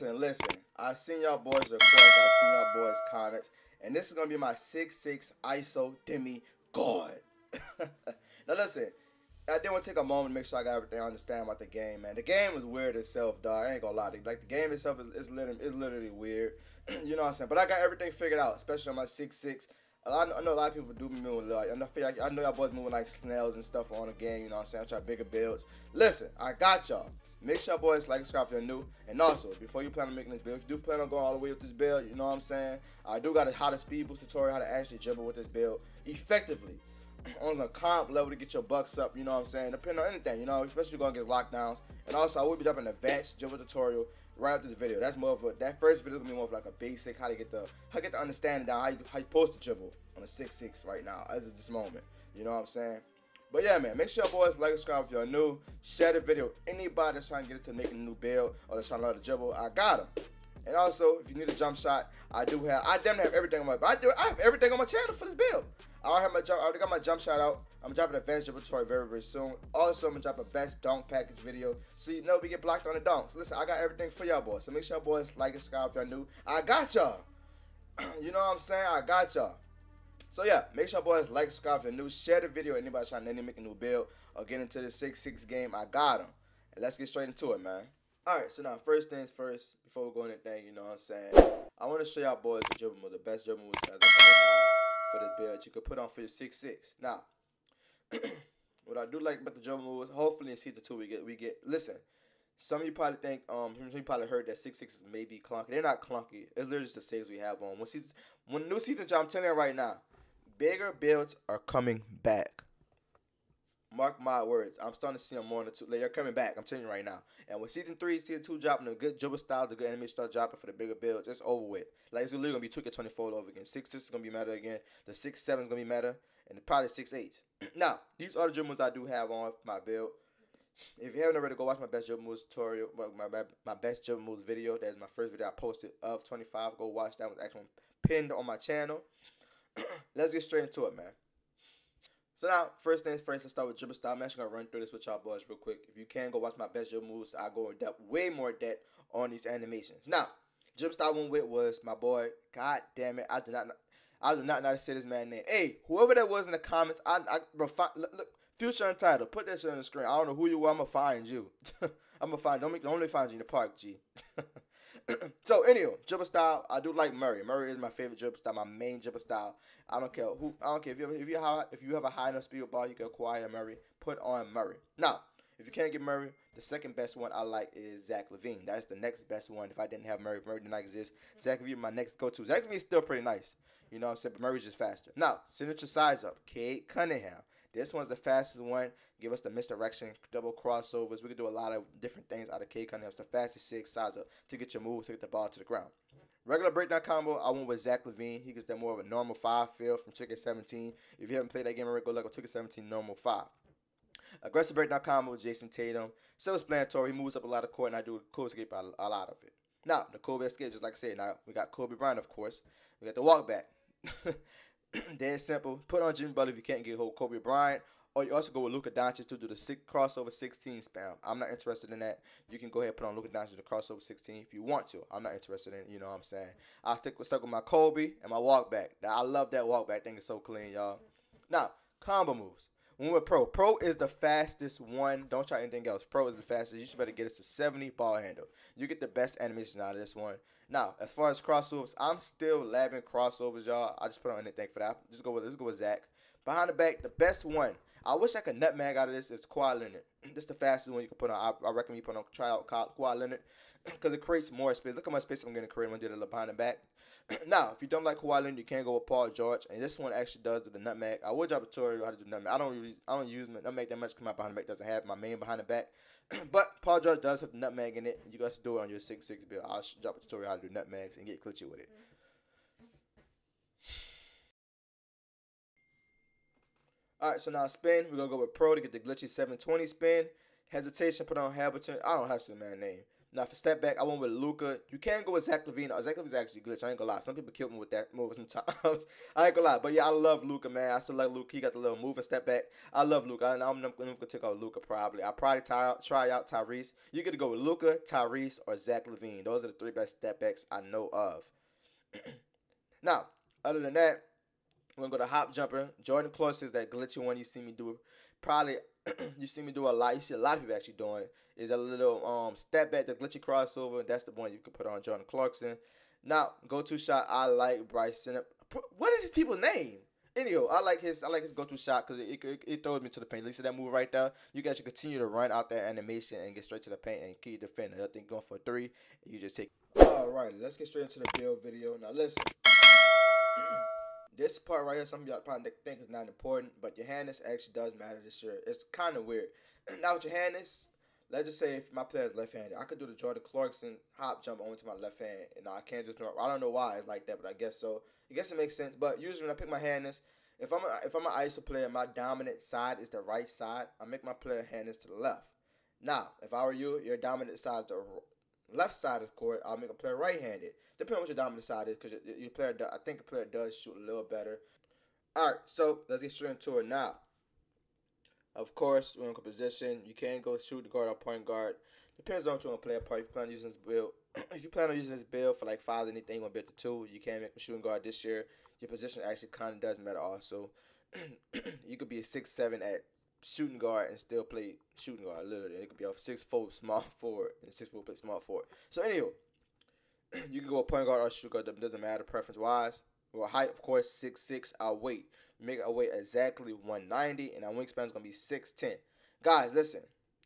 listen. I seen y'all boys requests. I seen y'all boys comments, and this is gonna be my 6'6" ISO demi guard. Now listen, I did want to take a moment to make sure I got everything I understand about the game, man. The game is weird itself, dog. I ain't gonna lie. Like the game itself is literally weird. You know what I'm saying? But I got everything figured out, especially on my 6'6". I know a lot of people do me moving like I know y'all boys moving like snails and stuff on the game. You know what I'm saying? I'm trying bigger builds. Listen, I got y'all. Make sure boys like and subscribe if you're new. And also, before you plan on making this build, if you do plan on going all the way with this build, you know what I'm saying? I do got a how to speed boost tutorial, how to actually dribble with this build effectively on a comp level to get your bucks up, you know what I'm saying? Depending on anything, you know, especially going against lockdowns. And also, I will be dropping an advanced dribble tutorial right after the video. That's more of a, that first video is gonna be more of like a basic how to get the understanding down, how you supposed to dribble on a 6'6" right now as of this moment. You know what I'm saying? But yeah, man, make sure boys like and subscribe if you're new. Share the video. Anybody that's trying to get into making a new build or that's trying to learn to dribble, I got them. And also, if you need a jump shot, I damn near have everything on my I have everything on my channel for this build. I already got my jump shot out. I'm dropping an advanced dribble tutorial very, very soon. Also, I'm gonna drop a best dunk package video, so you know we get blocked on the dunks. Listen, I got everything for y'all boys. So make sure y'all boys like and subscribe if y'all new. I got y'all. You know what I'm saying? I got y'all. So yeah, make sure boys like, subscribe if you're new. Share the video. Anybody trying to make a new build or get into the 6'6" game, I got them. And let's get straight into it, man. Alright, so now first things first, before we go into anything, you know what I'm saying? I want to show y'all boys the dribble move, the best dribble moves for this build you could put on for your 6'6". Now, what I do like about the dribble moves, hopefully in season 2 we get. Listen, some of you probably think some of you probably heard that 6'6" may be clunky. They're not clunky. It's literally just the saves we have on. When new season drop, I'm telling you right now, bigger builds are coming back. Mark my words. I'm starting to see them more in the two. They're coming back. I'm telling you right now. And with season 3, season 2 dropping, the good dribble styles, the good animation start dropping for the bigger builds, it's over with. Like it's literally gonna be 2K24 over again. 6'6" is gonna be meta again. The 6'7" is gonna be meta, and probably 6'8". Now, these are the dribble moves I do have on my build. If you haven't already, go watch my best dribble moves tutorial, my best dribble moves video. That's my first video I posted of 25. Go watch that. Was actually pinned on my channel. Let's get straight into it, man. So now, first things first, let's start with dribble style. I'm actually gonna run through this with y'all boys real quick. If you can, go watch my best dribble moves. I go in depth, way more depth on these animations. Now, dribble style one with was my boy. God damn it, I do not know how to say this man's name. Hey, whoever that was in the comments, look, Future Untitled, put that shit on the screen. I don't know who you are. I'm gonna find you. I'm gonna find. Don't only find you in the park, G. So anyway, dribble style, I do like Murray. Murray is my favorite dribble style, my main dribble style. I don't care if you have a high enough speed ball, you can acquire Murray. Put on Murray. Now, if you can't get Murray, the second best one I like is Zach LaVine. That's the next best one. If I didn't have Murray, if Murray did not exist, Zach LaVine my next go-to. Zach LaVine is still pretty nice. You know what I'm saying? But Murray's just faster. Now, signature size up. Cade Cunningham. This one's the fastest one. Give us the misdirection, double crossovers. We can do a lot of different things out of Cade Cunningham. It's the fastest 6 size up to get your moves, to get the ball to the ground. Regular breakdown combo, I went with Zach LaVine. He gets that more of a normal 5 feel from 2K17. If you haven't played that game already, go look at 2K17 normal 5. Aggressive breakdown combo with Jason Tatum. Self-explanatory. He moves up a lot of court, and I do a cool escape a lot of it. Now, the Kobe escape, just like I said, now we got Kobe Bryant, of course. We got the walk back. Dead simple. Put on Jimmy Butler if you can't get hold Kobe Bryant. Or you also go with Luka Doncic to do the crossover 16 spam. I'm not interested in that. You can go ahead and put on Luka Doncic to the crossover 16 if you want to. I'm not interested in it. You know what I'm saying? I stuck with my Kobe and my walk back. I love that walk back. I think it's so clean, y'all. Now, combo moves. When we're Pro. Pro is the fastest one. Don't try anything else. Pro is the fastest. You should better get us to 70 ball handle. You get the best animation out of this one. Now, as far as crossovers, I'm still labbing crossovers, y'all. I just put on anything for that. Let's go with Zach. Behind the back, the best one. I wish I could nutmeg out of this is Kawhi Leonard. This is the fastest one you can put on. I recommend you put on Kawhi Leonard because it creates more space. Look how much space I'm going to create when I do the behind the back. Now, if you don't like Kawhi Leonard, you can go with Paul George, and this one actually does do the nutmeg. I would drop a tutorial how to do nutmeg. I don't use nutmeg that much because my behind the back doesn't have my main behind the back. But Paul George does have the nutmeg in it. You guys do it on your 6'6" build. I'll drop a tutorial how to do nutmegs and get glitchy with it. Alright, so now spin. We're going to go with Pro to get the glitchy 720 spin. Hesitation, put on Hamilton. I don't have to man name. Now for step back, I went with Luka. You can go with Zach LaVine. Zach LaVine's actually glitch. I ain't gonna lie. Some people kill me with that move sometimes. I ain't gonna lie. But yeah, I love Luka, man. I still like Luka. He got the little move and step back. I love Luka. I'm gonna take out Luka probably. I'll probably try out Tyrese. You get to go with Luka, Tyrese, or Zach LaVine. Those are the 3 best step backs I know of. Now, other than that, we're gonna go to hop jumper. Jordan Clarkson is that glitchy one you see me do. Probably you see me do a lot. You see a lot of people actually doing is a little step back, the glitchy crossover. That's the one you can put on Jordan Clarkson. Now, go-to shot. I like Bryson. What is his people's name? Anyhow, I like his go-to shot because it throws me to the paint. You see that move right there? You guys should continue to run out that animation and get straight to the paint and keep defending. I think going for 3, you just take. Alright, let's get straight into the build video. Now listen. This part right here, some of y'all probably think is not important, but your handness actually does matter this year. It's kind of weird. Now with your handness, let's just say if my player is left-handed, I could do the Jordan Clarkson hop jump onto my left hand. And I can't just, I don't know why it's like that, but I guess so. I guess it makes sense. But usually when I pick my handness, if I'm an ISO player, my dominant side is the right side. I make my player handness to the left. Now, if I were you, your dominant side is the left side of the court. I'll make a player right-handed. Depending on what your dominant side is, because your player, I think a player does shoot a little better. All right, so let's get straight into it now. Of course, we're in position. You can go shoot guard or point guard. Depends on what you want to play a part. If you plan on using this build, if you plan on using this build for like 5 anything, you want to build to 2. You can make a shooting guard this year. Your position actually kind of does matter also. You could be a 6'7" at shooting guard and still play shooting guard. Literally, it could be a 6'4" small forward and 6'4" play small forward. So anyway, you can go point guard or shooting guard. Doesn't matter preference wise. Well, height of course 6'6". Our weight, make our weight exactly 190, and our wingspan is gonna be 6'10". Guys, listen.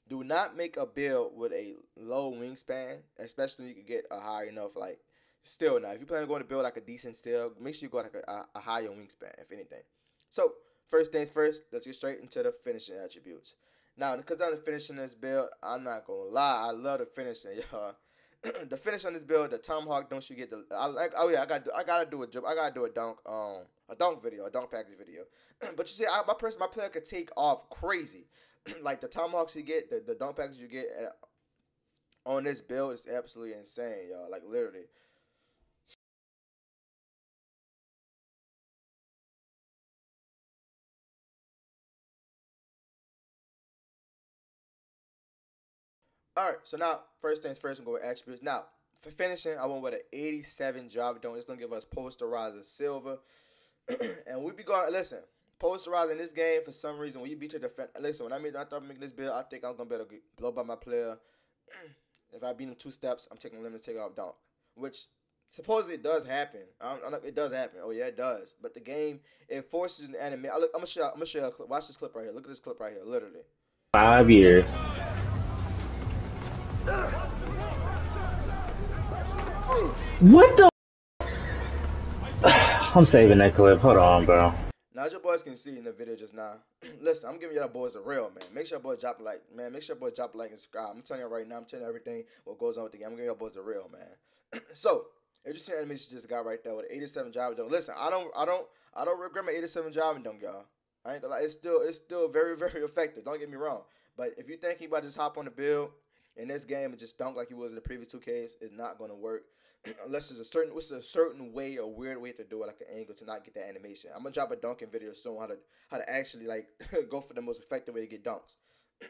Do not make a build with a low wingspan, especially when you can get a high enough like still. Now, if you plan on going to build like a decent still, make sure you go like a higher wingspan, if anything. So first things first, let's get straight into the finishing attributes. Now, when it comes down to finishing this build, I'm not gonna lie, I love the finishing, y'all. The finish on this build, the tomahawk, don't you get the? Oh yeah, I gotta do a dribble. I gotta do a dunk video, a dunk package video. But you see, my player could take off crazy. Like the tomahawks you get, the dunk package you get on this build is absolutely insane, y'all. Like literally. All right, so now first things first, I'm going with attributes. Now for finishing, I went with an 87 Java dunk. It's gonna give us posterizer silver, and we be going. Listen, posterizer in this game for some reason when you beat your defense. Listen, when I thought making this build, I think I was gonna be able to blow by my player. If I beat him 2 steps, I'm taking a limit to take off dunk, which supposedly it does happen. It does happen. Oh yeah, it does. But the game it forces an anime. I'm gonna show you a clip. Watch this clip right here. Look at this clip right here. Literally. 5 years. What the? I'm saving that clip. Hold on, bro. Now, as your boys can see in the video just now, listen, I'm giving y'all boys a real, man. Make sure your boys drop a like, man. Make sure your boys drop a like and subscribe. I'm telling you right now, I'm telling you everything what goes on with the game. I'm giving y'all boys a real, man. So, if you see animation, just got right there with 87 Java dunk. Listen, I don't regret my 87 Java dunk, y'all. I ain't gonna lie, it's still very, very effective. Don't get me wrong. But if you think he about to just hop on the build in this game and just dunk like he was in the previous 2Ks, it's not gonna work. Unless there's a certain way, a weird way to do it, like an angle to not get that animation. I'm gonna drop a dunking video showing how to actually like go for the most effective way to get dunks.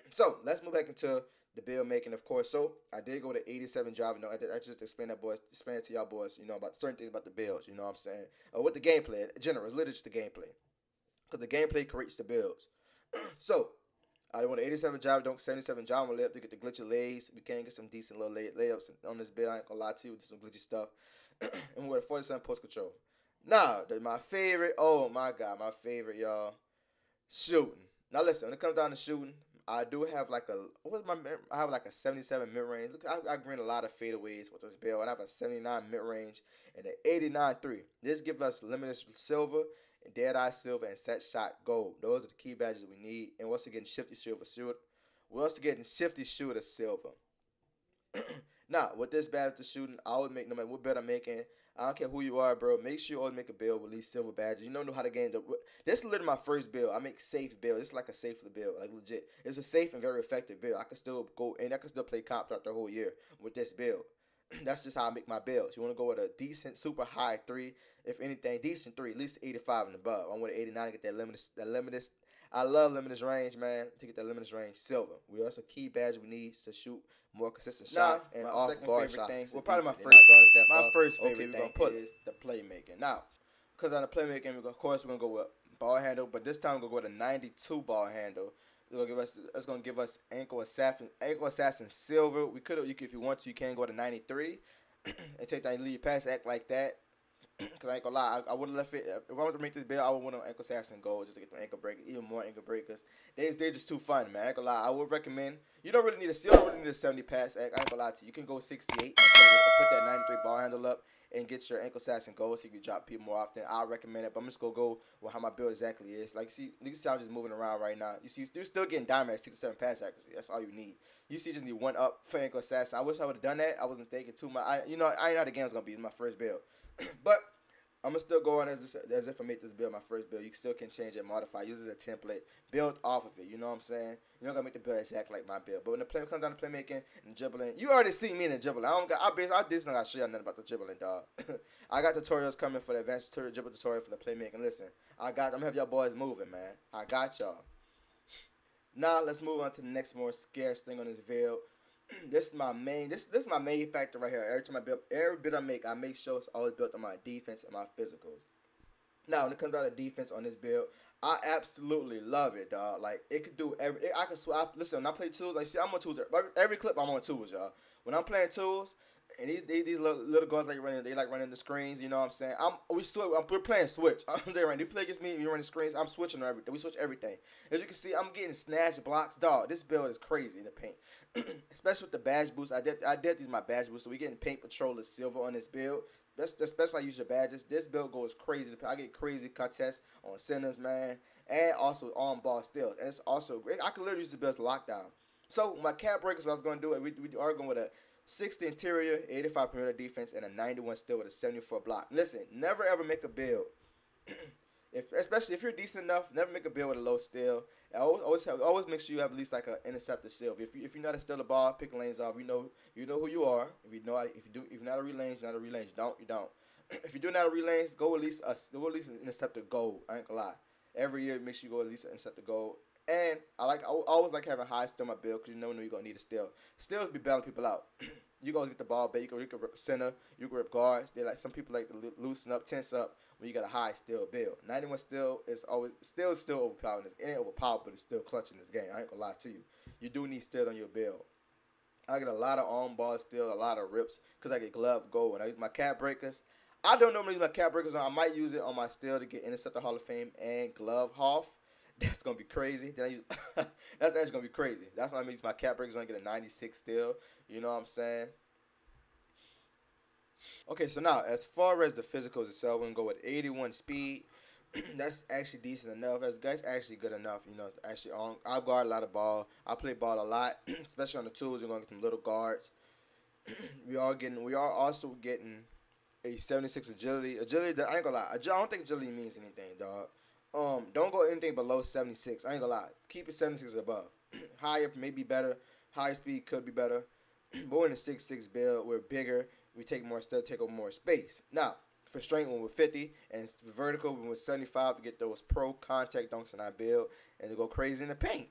So let's move back into the build making, of course. So I did go to 87 Java. No, I just explained it to y'all boys, you know, about certain things about the builds, you know what I'm saying? With the gameplay in general, it's literally just the gameplay. Because the gameplay creates the builds. So I went to 87 Java dunk, 77 Java layup to get the glitchy lays. We can get some decent little layups on this build. I ain't gonna lie to you, with some glitchy stuff. And we went to 47 post control. Now, my favorite, oh my god, my favorite, y'all, shooting. Now listen, when it comes down to shooting, I do have like I have like a 77 mid range. Look, I green a lot of fadeaways with this build. I have a 79 mid range and an 89 3. This gives us limited silver, and dead eye silver, and set shot gold. Those are the key badges we need. And we're also getting shifty shooter. We're also getting shifty shooter silver. Now, with this badge to shooting, I would make no matter what bet I'm making, I don't care who you are, bro. Make sure you always make a build with these silver badges. You don't know how to gain the. This is literally my first build. I make safe build. It's like a safe build, like legit. It's a safe and very effective build. I can still go and I can still play comp throughout the whole year with this build. That's just how I make my builds. You want to go with a decent, super high 3, if anything, decent 3, at least 85 and above. I want an 89 to get that limited. I love limited range, man. To get that limited range silver. We also key badge we need to shoot more consistent shots and off guard shots. Thing. Well, probably my first favorite thing is the playmaking. Now, because on the playmaking, of course, we're gonna go with ball handle, but this time we're gonna go with a 92 ball handle. It's gonna give us ankle assassin silver. If you want to, you can go to 93 and take that and lead pass act like that. Cause I ain't gonna lie, I would have left it. If I wanted to make this build, I would want an ankle assassin gold just to get the ankle breaker, even more ankle breakers. They're just too fun, man. I ain't gonna lie. I would recommend. You don't really need a 70 pass act. I ain't gonna lie to you. You can go 68 and put that 93 ball handle up and get your ankle assassin gold so you can drop people more often. I recommend it, but I'm just gonna go with how my build exactly is. Like, you can see I'm just moving around right now. You see, you're still getting diamond at 67 pass accuracy. That's all you need. You see, you just need one up for ankle assassin. I wish I would have done that. I wasn't thinking too much. I ain't know how the game was gonna be. It's my first build, but I'm going to still go on as if I make this build my first build. You still can change it, modify, use it as a template, build off of it. You know what I'm saying? You're not going to make the build exact like my build. But when the play comes down to playmaking and dribbling, you already see me in the dribbling. I just don't got to show you nothing about the dribbling, dog. I got tutorials coming for the advanced dribble tutorial for the playmaking. Listen, I'm going to have y'all boys moving, man. I got y'all. Now, let's move on to the next more scarce thing on this build. This is my main. This is my main factor right here. Every bit I make sure it's always built on my defense and my physicals. Now, when it comes out of defense on this build, I absolutely love it, dog. Like, it could do I can swap. Listen, when I play tools, like, see, I'm on tools. Every clip I'm on tools, y'all. When I'm playing tools, and these little guys like running the screens. You know what I'm saying? We're playing switch. They play against me. You running screens. I'm switching everything. We switch everything. As you can see, I'm getting snatch blocks, dog. This build is crazy in the paint, especially with the badge boost. I did these my badge boost. So we getting paint patroller silver on this build. Especially I use your badges. This build goes crazy. I get crazy contests on centers, man, and also on ball steals. And it's also great. I can literally use the build to lockdown. So my cap breakers, what I was going to do, we are going with a 60 interior, 85 perimeter defense, and a 91 steal with a 74 block. Listen, never ever make a build. Especially if you're decent enough, never make a build with a low steal. Always make sure you have at least like an interceptor steal. If you know how to steal the ball, pick lanes off. You know who you are. If you're not a relane, you're not a relane. You don't. If you do not a relanes, go at least an interceptor goal. I ain't gonna lie. Every year, make sure you go at least an interceptor goal. And I always like having high steal my build because you never know you're gonna need a steal. Steals be bailing people out. You gonna get the ball back. You can rip center. You can rip guards. Some people like to loosen up, tense up when you got a high steal build. 91 steal is still overpowered. It ain't overpowered, but it's still clutch in this game. I ain't gonna lie to you. You do need steal on your build. I get a lot of on ball steal, a lot of rips because I get glove gold. When I use my cap breakers, I don't normally use my cap breakers on. I might use it on my steal to get interceptor Hall of Fame and glove half. That's gonna be crazy. That's actually gonna be crazy. That's why I use my cap breakers on, get a 96 steal. You know what I'm saying? Okay, so now as far as the physicals itself, we're gonna go with 81 speed. That's actually decent enough. That's actually good enough. You know, actually I guard a lot of ball. I play ball a lot, especially on the tools. We're gonna get some little guards. We are also getting a 76 agility. Agility, I ain't gonna lie. I don't think agility means anything, dog. Don't go anything below 76. I ain't gonna lie. Keep it 76 or above. Higher may be better. Higher speed could be better. But we're in a 6'6" build. We're bigger. We take more stuff, take over more space. Now, for strength, when we're 50, and vertical, when we're 75 to get those pro contact dunks in our build and to go crazy in the paint.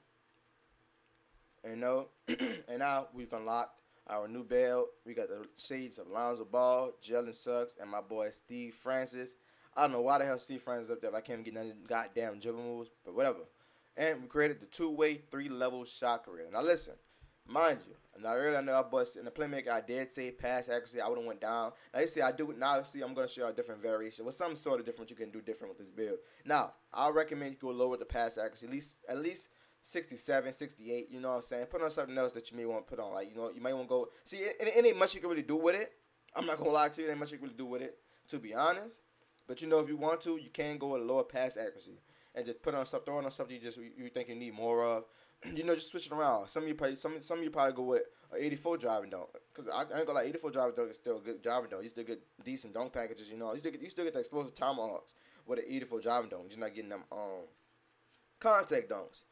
And now we've unlocked our new build. We got the shades of Lonzo Ball, Jalen Suggs, and my boy Steve Francis. I don't know why the hell Steve Francis up there if I can't get none goddamn dribble moves, but whatever. And we created the two-way, 3-level shot career. Now listen, mind you, now earlier I know I busted in the playmaker. I did say pass accuracy. I would have went down. Now you see I do it now. See, I'm gonna show you a different variation. With some sort of different you can do different with this build. Now I recommend you go lower the pass accuracy, at least 67, 68. You know what I'm saying? Put on something else that you may want to put on. Like, you might want to go. See, it ain't much you can really do with it. I'm not gonna lie to you. It ain't much you can really do with it, to be honest. But if you want to, you can go with a lower pass accuracy. and just put on stuff, throw on something you think you need more of. You know, just switch it around. Some of you probably go with an 84 driving dunk, cause I ain't gonna lie, 84 driving dunk is still a good driving dunk. You still get decent dunk packages. You know, you still get the explosive tomahawks with an 84 driving dunk. You're not getting them contact dunks.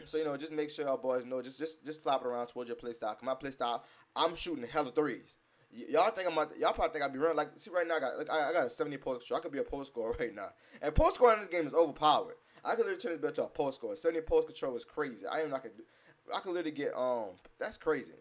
So, you know, just make sure y'all boys know, just flop it around towards your play style. 'Cause my play style, I'm shooting hella threes. Y'all probably think I be running like, see right now I got a 70 post score. I could be a post scorer right now. And post scoring in this game is overpowered. I could literally turn this bill to a post score. 70 post control is crazy. I could literally get that's crazy.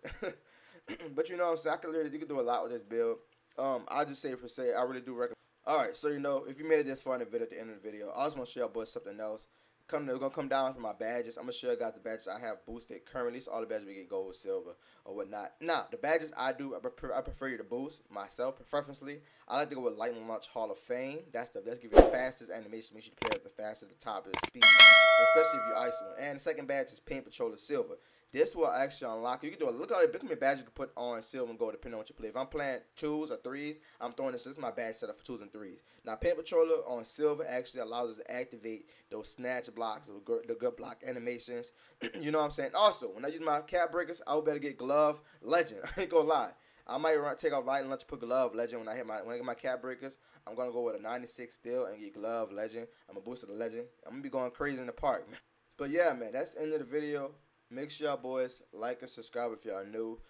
But you know what I'm saying, you can do a lot with this build. I just say per se, I really do recommend. Alright, so you know, if you made it this far in the video at the end of the video, I also want to show y'all boys something else. We're gonna come down to my badges. I'm gonna show you guys the badges I have boosted currently. So all the badges we get gold, silver, or whatnot. Now the badges I prefer you to boost myself, preferably. I like to go with Lightning Launch Hall of Fame. That's give you the fastest animation, makes you play at the fastest, the top of the speed, especially if you ice one. And the second badge is Paint Patroller Silver. This will actually unlock you. You can do a look how many badges you can put on silver and gold depending on what you play. If I'm playing 2s or 3s, I'm throwing this. This is my badge setup for 2s and 3s. Now, Paint Patroller on silver actually allows us to activate those snatch blocks, the good block animations. You know what I'm saying? Also, when I use my cap breakers, I would better get Glove Legend. I ain't gonna lie. I might take off Light and Lunch, put Glove Legend when I get my cap breakers. I'm gonna go with a 96 still and get Glove Legend. I'm gonna boost to the Legend. I'm gonna be going crazy in the park, man. But yeah, man, that's the end of the video. Make sure y'all boys like and subscribe if y'all new.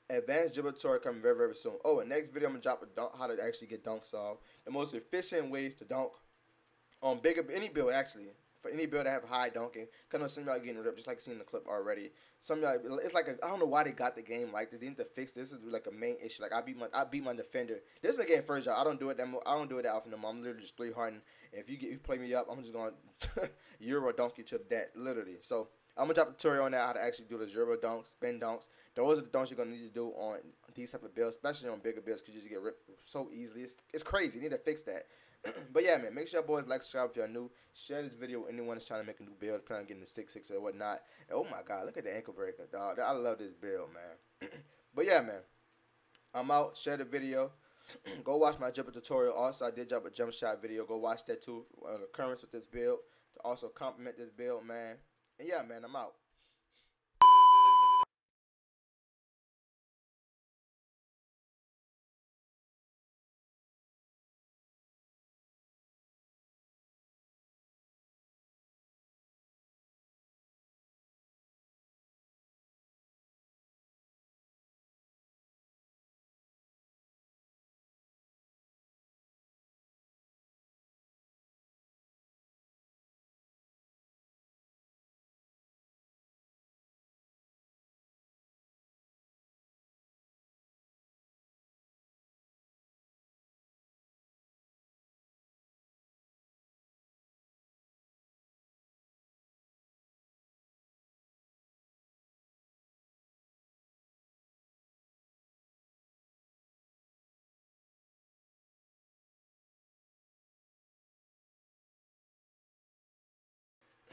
Advanced dribble tutorial coming very, very soon. Oh, and next video I'm gonna drop how to actually get dunks off. The most efficient ways to dunk on any build actually. For any build that have high dunking. Cause I know some of y'all getting ripped, just like seen in the clip already. Some of y'all, it's like I don't know why they got the game like this. They need to fix this. This is like a main issue. Like I beat my defender. This is a game first, y'all. I don't do it that often no more. I'm literally just 3-harding. If you play me up, I'm just gonna Euro dunk you to that literally. So I'm gonna drop a tutorial on that, how to actually do the Dribble dunks, spin dunks. Those are the dunks you're gonna need to do on these type of builds, especially on bigger builds, because you just get ripped so easily. It's crazy. You need to fix that. But yeah, man, make sure y'all boys like, subscribe if y'all new. Share this video with anyone that's trying to make a new build, trying to get into 6-6 or whatnot. And oh my God, look at the ankle breaker, dog. I love this build, man. But yeah, man, I'm out. Share the video. Go watch my dribble tutorial. Also, I did drop a jump shot video. Go watch that too. Occurrence with this build to also compliment this build, man. And yeah, man, I'm out.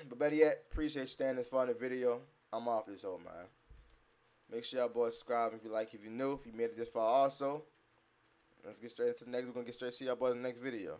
But better yet, appreciate you staying this far in the video. I'm off this whole man. Make sure y'all boys subscribe if you like, if you're new, if you made it this far also. Let's get straight into the next. We're gonna get straight to see y'all boys in the next video.